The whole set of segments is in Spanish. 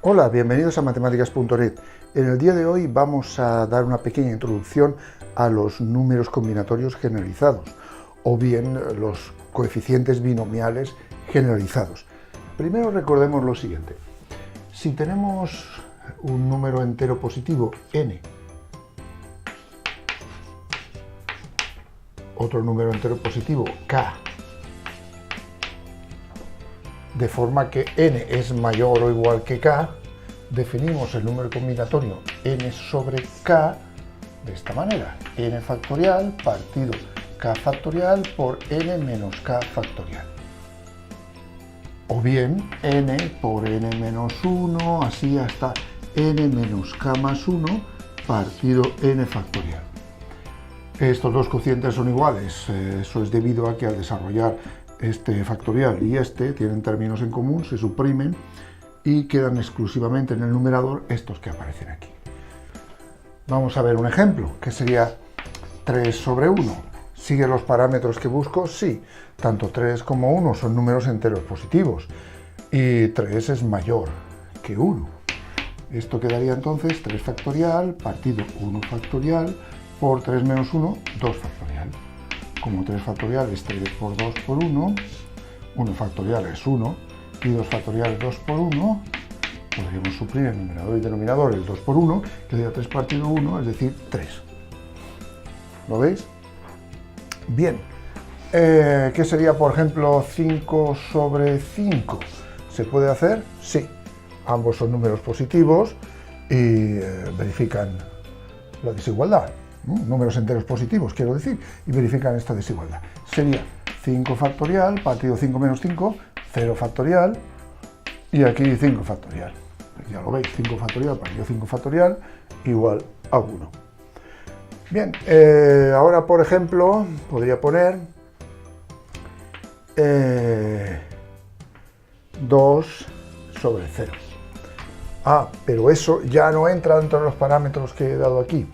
Hola, bienvenidos a Matemáticas.net. En el día de hoy vamos a dar una pequeña introducción a los números combinatorios generalizados, o bien los coeficientes binomiales generalizados. Primero recordemos lo siguiente. Si tenemos un número entero positivo, n, otro número entero positivo, k, de forma que n es mayor o igual que k, definimos el número combinatorio n sobre k de esta manera: n factorial partido k factorial por n menos k factorial. O bien n por n menos 1, así hasta n menos k más 1 partido n factorial. Estos dos cocientes son iguales, eso es debido a que al desarrollar este factorial y este tienen términos en común, se suprimen y quedan exclusivamente en el numerador estos que aparecen aquí. Vamos a ver un ejemplo, que sería 3 sobre 1. ¿Sigue los parámetros que busco? Sí, tanto 3 como 1 son números enteros positivos y 3 es mayor que 1. Esto quedaría entonces 3 factorial partido 1 factorial por 3 menos 1, 2 factorial. Como 3 factorial es 3 por 2 por 1, 1 factorial es 1 y 2 factorial es 2 por 1, podríamos suplir el numerador y denominador, el 2 por 1, que sería 3 partido 1, es decir, 3. ¿Lo veis? Bien, ¿qué sería, por ejemplo, 5 sobre 5? ¿Se puede hacer? Sí. Ambos son números positivos y verifican la desigualdad. Números enteros positivos, quiero decir, y verifican esta desigualdad. Sería 5 factorial partido 5 menos 5, 0 factorial, y aquí 5 factorial. Ya lo veis, 5 factorial partido 5 factorial igual a 1. Bien, ahora por ejemplo podría poner 2 sobre 0. Pero eso ya no entra dentro de los parámetros que he dado aquí.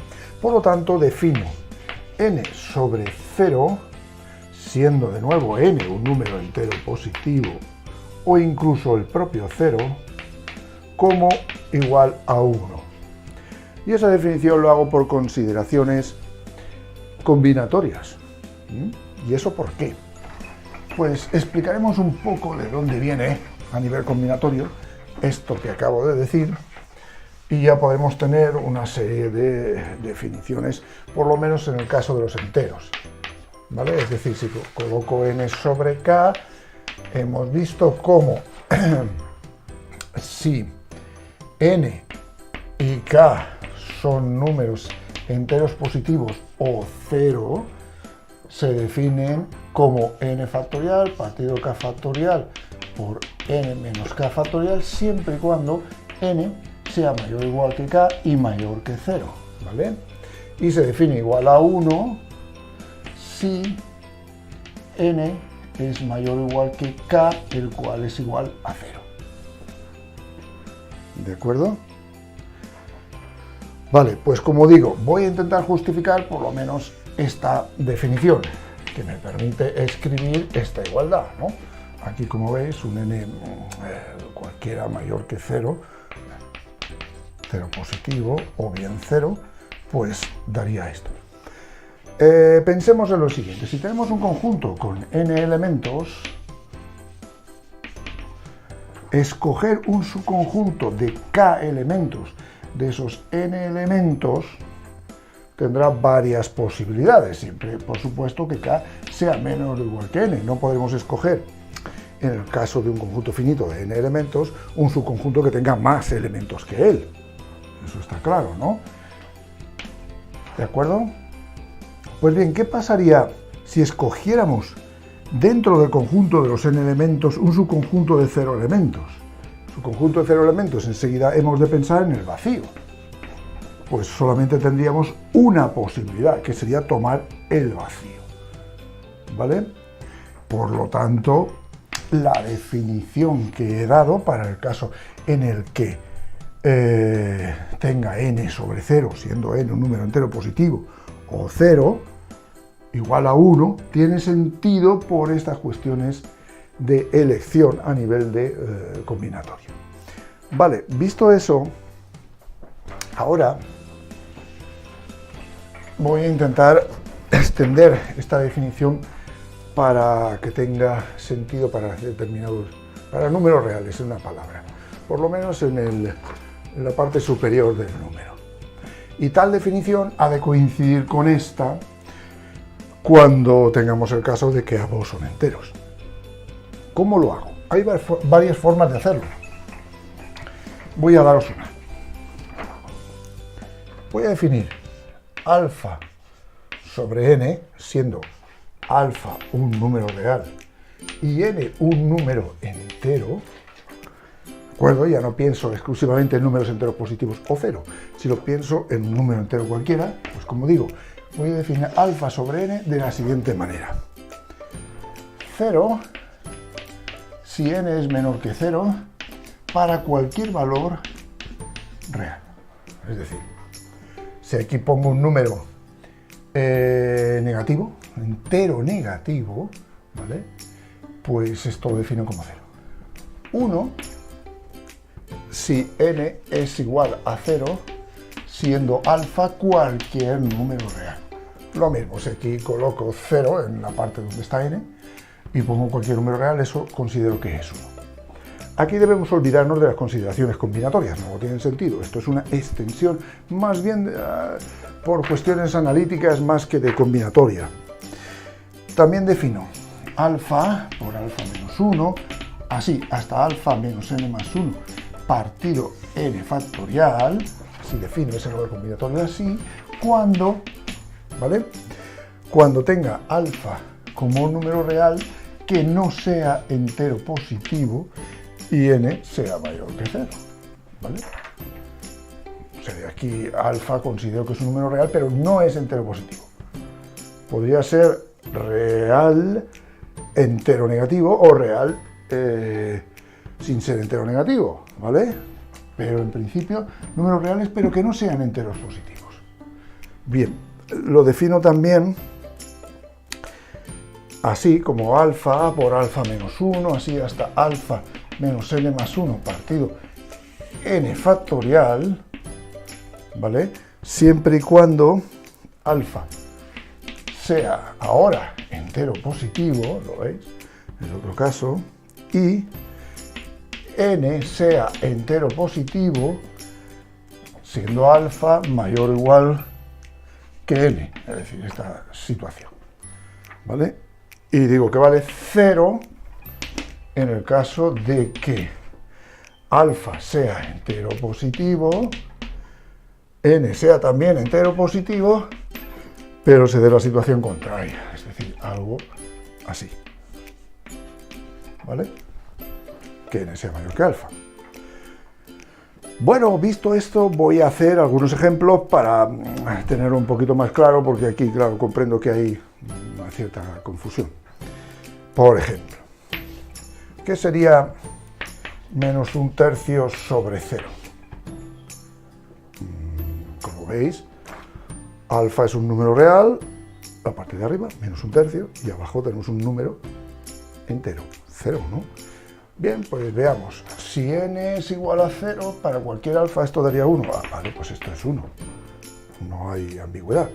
Por lo tanto, defino n sobre 0, siendo de nuevo n un número entero positivo, o incluso el propio 0, como igual a 1. Y esa definición lo hago por consideraciones combinatorias. ¿Y eso por qué? Pues explicaremos un poco de dónde viene, a nivel combinatorio, esto que acabo de decir, y ya podemos tener una serie de definiciones, por lo menos en el caso de los enteros, ¿vale? Es decir, si coloco n sobre k, hemos visto cómo si n y k son números enteros positivos o 0, se definen como n factorial partido k factorial por n menos k factorial, siempre y cuando n sea mayor o igual que k y mayor que 0, ¿vale? Y se define igual a 1 si n es mayor o igual que k, el cual es igual a 0. ¿De acuerdo? Vale, pues como digo, voy a intentar justificar por lo menos esta definición, que me permite escribir esta igualdad, ¿no? Aquí, como veis, un n cualquiera mayor que 0, 0 positivo o bien 0, pues daría esto. Pensemos en lo siguiente: si tenemos un conjunto con n elementos, escoger un subconjunto de k elementos de esos n elementos tendrá varias posibilidades, siempre por supuesto que k sea menos o igual que n. No podremos escoger, en el caso de un conjunto finito de n elementos, un subconjunto que tenga más elementos que él. Eso está claro, ¿no? ¿De acuerdo? Pues bien, ¿qué pasaría si escogiéramos dentro del conjunto de los n elementos un subconjunto de 0 elementos? Subconjunto de 0 elementos, enseguida hemos de pensar en el vacío. Pues solamente tendríamos una posibilidad, que sería tomar el vacío, ¿vale? Por lo tanto, la definición que he dado para el caso en el que tenga n sobre 0, siendo n un número entero positivo, o 0, igual a 1, tiene sentido por estas cuestiones de elección a nivel de combinatorio. Vale, visto eso, ahora voy a intentar extender esta definición para que tenga sentido para determinados, para números reales, en una palabra, por lo menos en la parte superior del número. Y tal definición ha de coincidir con esta cuando tengamos el caso de que ambos son enteros. ¿Cómo lo hago? Hay varias formas de hacerlo. Voy a daros una. Voy a definir alfa sobre n, siendo alfa un número real y n un número entero. ¿De acuerdo? Ya no pienso exclusivamente en números enteros positivos o cero, sino pienso en un número entero cualquiera. Pues como digo, voy a definir alfa sobre n de la siguiente manera. 0, si n es menor que 0, para cualquier valor real. Es decir, si aquí pongo un número negativo, entero negativo, ¿vale? Pues esto lo defino como 0. 1, si n es igual a 0, siendo alfa cualquier número real. Lo mismo, si aquí coloco 0 en la parte donde está n y pongo cualquier número real, eso considero que es 1. Aquí debemos olvidarnos de las consideraciones combinatorias, no tienen sentido. Esto es una extensión más bien por cuestiones analíticas más que de combinatoria. También defino alfa por alfa menos 1, así hasta alfa menos n más 1 partido n factorial, así defino ese número combinatorio así, cuando, ¿vale? Cuando tenga alfa como un número real que no sea entero positivo y n sea mayor que 0, ¿vale? O sea, aquí alfa considero que es un número real, pero no es entero positivo. Podría ser real entero negativo o real sin ser entero negativo, ¿vale? Pero en principio, números reales, pero que no sean enteros positivos. Bien, lo defino también así como alfa por alfa menos 1, así hasta alfa menos n más 1 partido n factorial, ¿vale? Siempre y cuando alfa sea ahora entero positivo, ¿lo veis? En el otro caso, y n sea entero positivo, siendo alfa mayor o igual que n, es decir, esta situación, ¿vale? Y digo que vale 0 en el caso de que alfa sea entero positivo, n sea también entero positivo, pero se dé la situación contraria, es decir, algo así, ¿vale? Que n sea mayor que alfa. Bueno, visto esto, voy a hacer algunos ejemplos para tenerlo un poquito más claro, porque aquí, claro, comprendo que hay una cierta confusión. Por ejemplo, ¿qué sería menos 1/3 sobre 0? Como veis, alfa es un número real, la parte de arriba, menos 1/3, y abajo tenemos un número entero, 0, ¿no? Bien, pues veamos. Si n es igual a 0, para cualquier alfa esto daría 1. Ah, vale, pues esto es 1. No hay ambigüedad.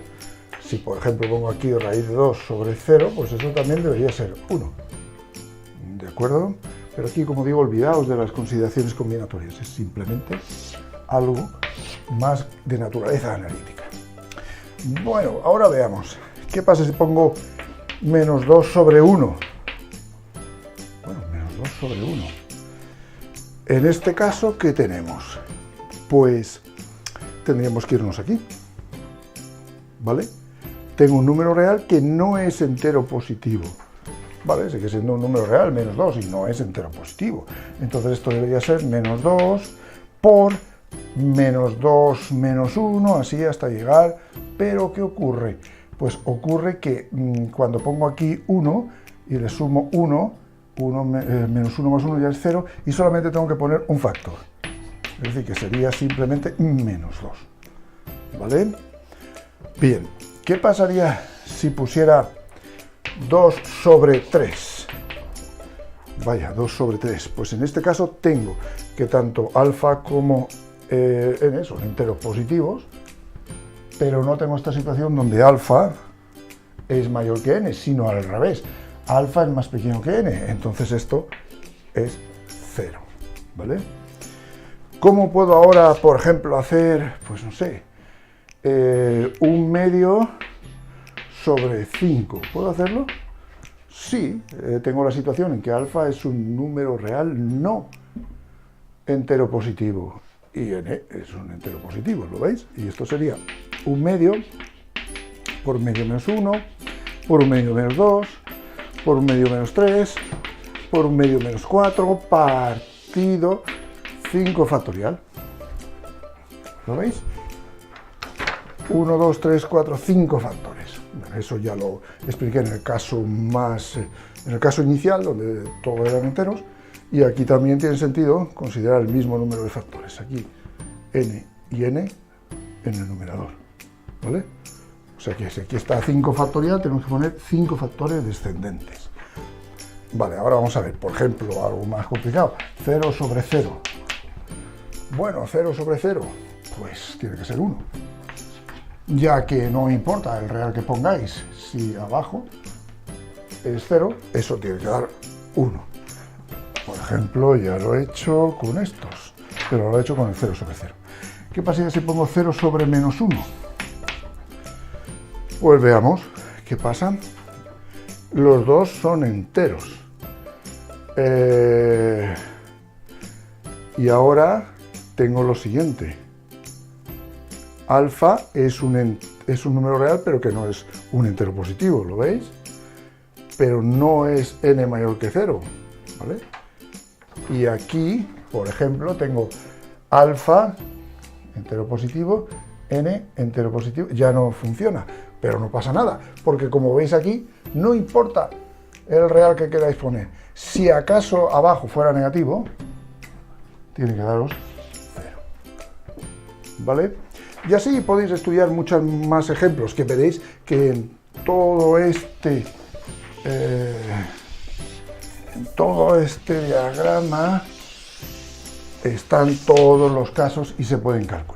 Si, por ejemplo, pongo aquí raíz de 2 sobre 0, pues eso también debería ser 1. ¿De acuerdo? Pero aquí, como digo, olvidaos de las consideraciones combinatorias. Es simplemente algo más de naturaleza analítica. Bueno, ahora veamos. ¿Qué pasa si pongo menos 2 sobre 1? Bueno, menos 2 sobre 1. En este caso, ¿qué tenemos? Pues tendríamos que irnos aquí, ¿vale? Tengo un número real que no es entero positivo, ¿vale? Sigue siendo un número real, menos 2, y no es entero positivo. Entonces esto debería ser menos 2 por menos 2 menos 1, así hasta llegar. Pero ¿qué ocurre? Pues ocurre que cuando pongo aquí 1 y le sumo 1, menos 1 más 1 ya es 0, y solamente tengo que poner un factor. Es decir, que sería simplemente menos 2. ¿Vale? Bien, ¿qué pasaría si pusiera 2 sobre 3? Vaya, 2 sobre 3. Pues en este caso tengo que tanto alfa como n son enteros positivos, pero no tengo esta situación donde alfa es mayor que n, sino al revés. Alfa es más pequeño que n, entonces esto es 0, ¿vale? ¿Cómo puedo ahora, por ejemplo, hacer, pues no sé, 1/2 sobre 5? ¿Puedo hacerlo? Sí, tengo la situación en que alfa es un número real no entero positivo y n es un entero positivo, ¿lo veis? Y esto sería 1/2 por 1/2 menos 1, por 1/2 menos 2, por 1/2 menos 3, por 1/2 menos 4, partido 5 factorial. ¿Lo veis? 1, 2, 3, 4, 5 factores. Bueno, eso ya lo expliqué en el caso inicial, donde todo eran enteros, y aquí también tiene sentido considerar el mismo número de factores. Aquí n y n en el numerador, ¿vale? O sea que si aquí está 5 factorial, tenemos que poner 5 factores descendentes. Vale, ahora vamos a ver, por ejemplo, algo más complicado. 0 sobre 0. Bueno, 0 sobre 0, pues tiene que ser 1. Ya que no importa el real que pongáis, si abajo es 0, eso tiene que dar 1. Por ejemplo, ya lo he hecho con estos, pero lo he hecho con el 0 sobre 0. ¿Qué pasaría si pongo 0 sobre menos 1? Pues veamos qué pasa. Los dos son enteros. Y ahora tengo lo siguiente. Alfa es un número real, pero que no es un entero positivo, ¿lo veis? Pero no es n mayor que 0, ¿vale? Y aquí, por ejemplo, tengo alfa, entero positivo, n, entero positivo, ya no funciona, pero no pasa nada, porque como veis aquí, no importa el real que queráis poner. Si acaso abajo fuera negativo, tiene que daros 0, ¿vale? Y así podéis estudiar muchos más ejemplos, que veréis que en todo este diagrama están todos los casos y se pueden calcular.